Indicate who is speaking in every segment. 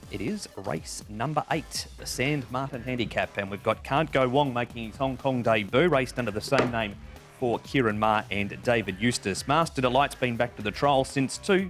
Speaker 1: It is race number 8, the Sand Martin Handicap, and we've got Can't Go Wong making his Hong Kong debut, raced under the same name for Kieran Ma and David Eustace. Master Delight's been back to the trial since 2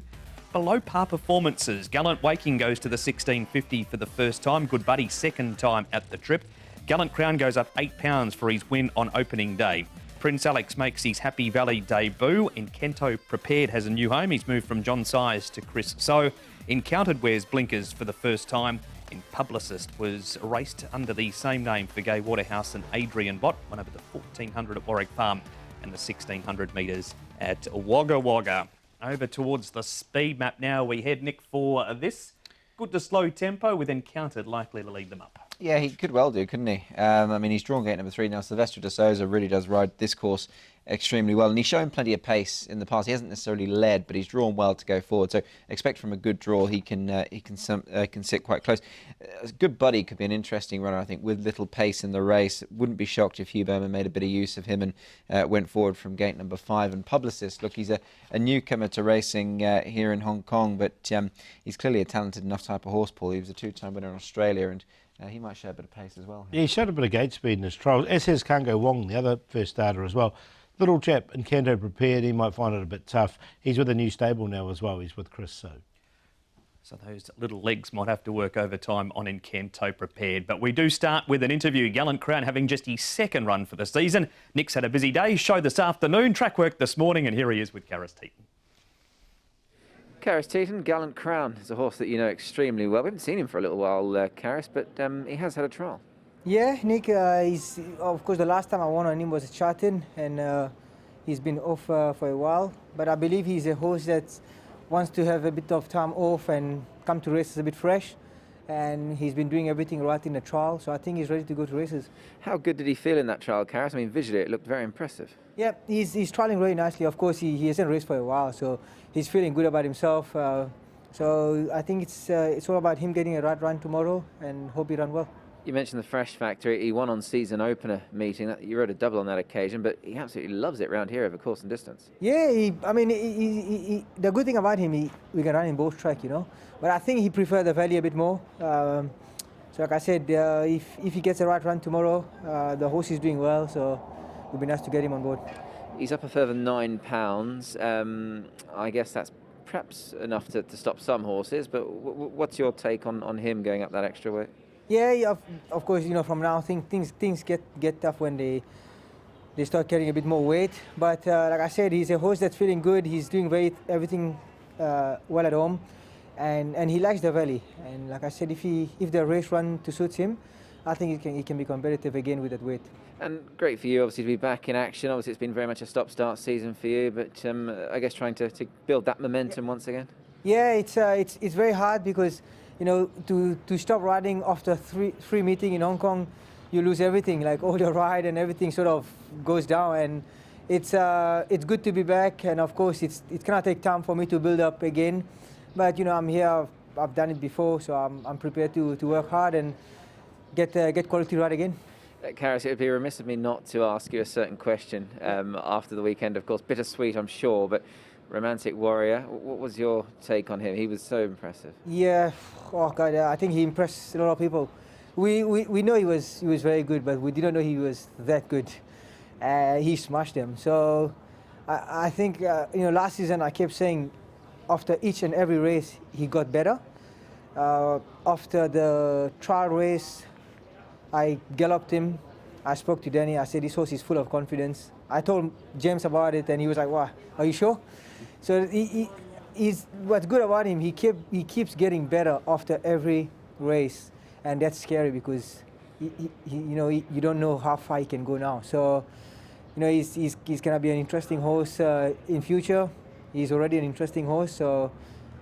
Speaker 1: below par performances. Gallant Waking goes to the 1650 for the first time. Good Buddy second time at the trip. Gallant Crown goes up £8 for his win on opening day. Prince Alex makes his Happy Valley debut. Enkento Prepared has a new home. He's moved from John Size to Chris So. Encountered wears blinkers for the first time. And Publicist was raced under the same name for Gay Waterhouse and Adrian Bott. Won over the 1400 at Warwick Farm and the 1600 metres at Wagga Wagga. Over towards the speed map now we head, Nick, for this. Good to slow tempo with Encountered likely to lead them up.
Speaker 2: Yeah, he could well do, couldn't he? I mean, he's drawn gate number 3 now. Sylvester de Souza really does ride this course extremely well, and he's shown plenty of pace in the past. He hasn't necessarily led, but he's drawn well to go forward. So expect from a good draw, he can sit quite close. Good Buddy could be an interesting runner, I think, with little pace in the race. Wouldn't be shocked if Hugh Berman made a bit of use of him and went forward from gate number 5. And Publicist, look, he's a newcomer to racing here in Hong Kong, but he's clearly a talented enough type of horse, Paul. He was a 2-time winner in Australia, and he might show a bit of pace as well.
Speaker 3: Yeah, he showed a bit of gate speed in his trials, as has Can't Go Wong, the other first starter as well. Little chap, Enkento Prepared, he might find it a bit tough. He's with a new stable now as well. He's with Chris So.
Speaker 1: So those little legs might have to work overtime on Enkento Prepared. But we do start with an interview. Gallant Crown having just his second run for the season. Nick's had a busy day, show this afternoon, track work this morning, and here he is with Karis Teaton.
Speaker 4: Karis Teaton, Gallant Crown is a horse that you know extremely well. We haven't seen him for a little while, Karis, but he has had a trial.
Speaker 5: Yeah, Nick, he's, of course, the last time I won on him was at Charlton, and he's been off for a while. But I believe he's a horse that wants to have a bit of time off and come to races a bit fresh. And he's been doing everything right in the trial, so I think he's ready to go to races.
Speaker 4: How good did he feel in that trial, Karis? I mean, visually it looked very impressive.
Speaker 5: Yeah, he's trialing really nicely. Of course, he hasn't raced for a while, so he's feeling good about himself. So I think it's all about him getting a right run tomorrow, and hope he run well.
Speaker 4: You mentioned the fresh factor. He won on season opener meeting. You rode a double on that occasion, but he absolutely loves it round here over course and distance.
Speaker 5: Yeah, the good thing about him, we can run in both track, you know. But I think he prefers the valley a bit more. So like I said, if he gets a right run tomorrow, the horse is doing well, so it would be nice to get him on board.
Speaker 4: He's up a further £9. I guess that's perhaps enough to stop some horses, but what's your take on him going up that extra weight?
Speaker 5: Yeah, of course, you know, from now things get tough when they start carrying a bit more weight. But like I said, he's a horse that's feeling good. He's doing everything well at home, and he likes the valley. And like I said, if the race run to suits him, I think he can be competitive again with that weight.
Speaker 4: And great for you, obviously, to be back in action. Obviously, it's been very much a stop-start season for you, but I guess trying to build that momentum once again.
Speaker 5: Yeah, it's very hard because, you know, to stop riding after three meeting in Hong Kong, you lose everything, like all your ride and everything sort of goes down. And it's good to be back, and of course it's gonna take time for me to build up again. But you know, I'm here. I've done it before, so I'm prepared to work hard and get quality ride again.
Speaker 4: Karis, it would be remiss of me not to ask you a certain question after the weekend. Of course, bittersweet, I'm sure, but Romantic Warrior, what was your take on him? He was so impressive.
Speaker 5: Yeah, oh God, I think he impressed a lot of people. We know he was very good, but we didn't know he was that good. He smashed them. So I think you know, last season I kept saying after each and every race he got better. After the trial race, I galloped him. I spoke to Danny. I said, this horse is full of confidence. I told James about it, and he was like, wow, are you sure? So what's good about him, he keeps getting better after every race, and that's scary because you don't know how far he can go now. So you know, he's gonna be an interesting horse in future. He's already an interesting horse, so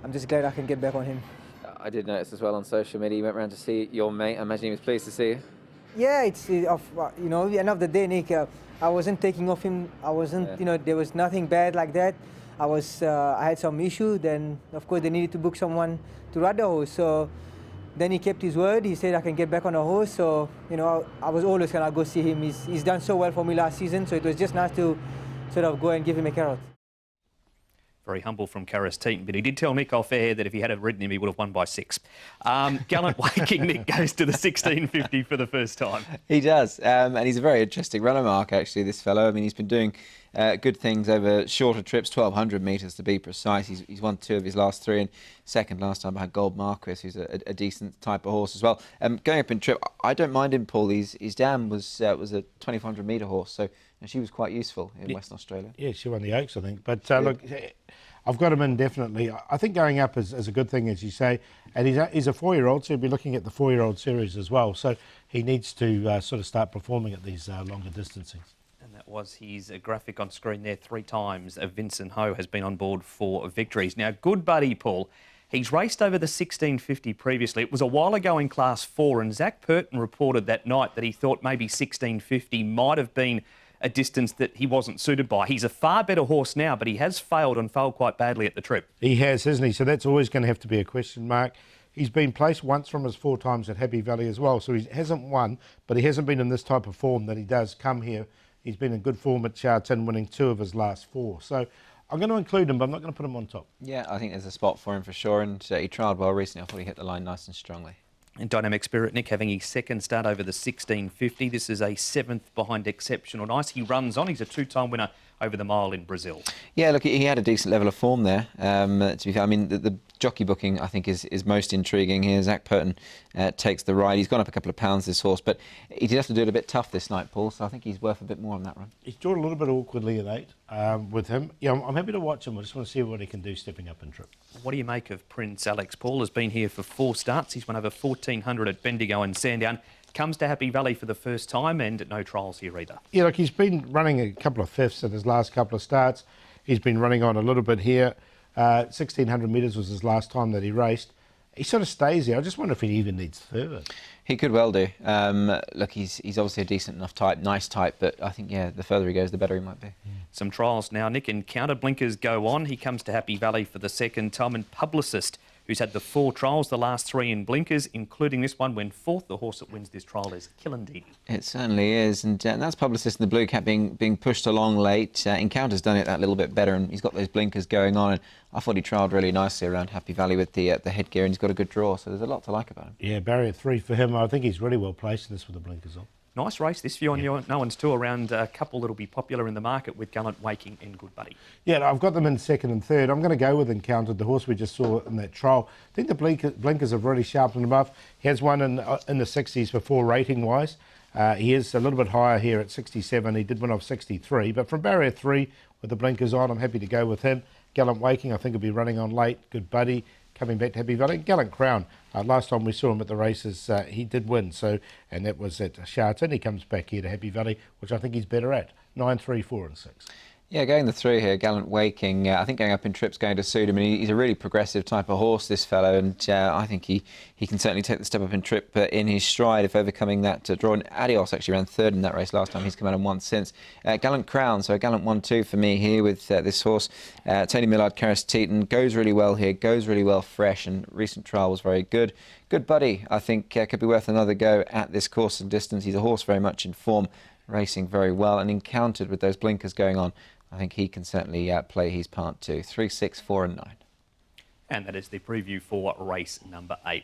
Speaker 5: I'm just glad I can get back on him.
Speaker 4: I did notice as well on social media, you went round to see your mate. I imagine he was pleased to see you.
Speaker 5: Yeah, it's you know, end of the day, Nick, I wasn't taking off him. I wasn't, yeah. You know, there was nothing bad like that. I had some issue. Then of course they needed to book someone to ride the horse. So then he kept his word. He said I can get back on the horse. So you know, I was always gonna go see him. He's done so well for me last season. So it was just nice to sort of go and give him a carrot.
Speaker 1: Very humble from Karis Teaton, but he did tell Nick off air that if he had ridden him, he would have won by 6. Gallant Waking, Nick goes to the 1650 for the first time.
Speaker 2: He does, and he's a very interesting runner, Mark, actually, this fellow. I mean, he's been doing good things over shorter trips, 1,200 metres to be precise. He's won 2 of his last 3, and second last time behind Gold Marquis, who's a decent type of horse as well. Going up in trip, I don't mind him, Paul. His dam was a 2,500 metre horse, so and she was quite useful in Western Australia.
Speaker 3: Yeah, she won the Oaks, I think. But look, I've got him in definitely. I think going up is a good thing, as you say. And he's a 4-year-old, so he'll be looking at the 4-year-old series as well. So he needs to sort of start performing at these longer distancings.
Speaker 1: And that was his graphic on screen there 3 times. Vincent Ho has been on board for victories. Now, Good Buddy, Paul, he's raced over the 1650 previously. It was a while ago in Class 4, and Zach Purton reported that night that he thought maybe 1650 might have been a distance that he wasn't suited by. He's a far better horse now, but he has failed and failed quite badly at the trip.
Speaker 3: He has, hasn't he? So that's always going to have to be a question mark. He's been placed once from his 4 times at Happy Valley as well, so he hasn't won, but he hasn't been in this type of form that he does come here. He's been in good form at Sha Tin, winning 2 of his last 4. So I'm going to include him, but I'm not going to put him on top.
Speaker 2: Yeah, I think there's a spot for him for sure, and he trialled well recently. I thought he hit the line nice and strongly.
Speaker 1: And Dynamic Spirit, Nick, having his second start over the 1650. This is a 7th behind Exceptional Nice. He runs on. He's a 2-time winner over the mile in Brazil.
Speaker 2: Yeah, look, he had a decent level of form there. To be fair, I mean, the jockey booking, I think, is most intriguing here. Zach Purton takes the ride. He's gone up a couple of pounds, this horse, but he did have to do it a bit tough this night, Paul, so I think he's worth a bit more on that run.
Speaker 3: He's drawn a little bit awkwardly at 8 with him. Yeah, I'm happy to watch him. I just want to see what he can do stepping up in trip.
Speaker 1: What do you make of Prince Alex? Paul has been here for 4 starts. He's won over 1,400 at Bendigo and Sandown. Comes to Happy Valley for the first time, and no trials here either.
Speaker 3: Yeah, look, he's been running a couple of 5ths at his last couple of starts. He's been running on a little bit here. 1,600 metres was his last time that he raced. He sort of stays there. I just wonder if he even needs 3rd.
Speaker 2: He could well do. Look, he's obviously a decent enough type, nice type, but I think, yeah, the further he goes, the better he might be.
Speaker 1: Some trials now, Nick, and counter blinkers go on. He comes to Happy Valley for the second time, and Publicist, who's had the 4 trials, the last 3 in blinkers, including this one, when 4th. The horse that wins this trial is Killandini.
Speaker 2: It certainly is, and that's Publicist in the blue cap being pushed along late. Encounter's done it that little bit better, and he's got those blinkers going on, and I thought he trialled really nicely around Happy Valley with the headgear, and he's got a good draw, so there's a lot to like about him.
Speaker 3: Yeah, barrier 3 for him. I think he's really well placed in this with the blinkers on.
Speaker 1: Nice race, this view on no one's too, around a couple that'll be popular in the market with Gallant Waking and Good Buddy.
Speaker 3: Yeah, I've got them in 2nd and 3rd. I'm going to go with Encounter, the horse we just saw in that trial. I think the blinkers have really sharpened him up. He has won in the 60s before rating-wise. He is a little bit higher here at 67. He did win off 63. But from barrier 3 with the blinkers on, I'm happy to go with him. Gallant Waking, I think, will be running on late. Good Buddy, coming back to Happy Valley. Gallant Crown, last time we saw him at the races, he did win, and that was at Sha Tin. He comes back here to Happy Valley, which I think he's better at. 9, 3, 4 and 6.
Speaker 2: Yeah, going the 3 here, Gallant Waking, I think going up in trip's going to suit him. He's a really progressive type of horse, this fellow, and I think he can certainly take the step up in trip in his stride if overcoming that draw. And Adios actually ran 3rd in that race last time. He's come out and won since. Gallant Crown, so a Gallant 1-2 for me here with this horse. Tony Millard, Karis Teaton, goes really well here, goes really well fresh, and recent trial was very good. Good Buddy, I think, could be worth another go at this course and distance. He's a horse very much in form, racing very well, and encountered with those blinkers going on. I think he can certainly play his part too. 3, 6, 4 and 9.
Speaker 1: And that is the preview for race number 8.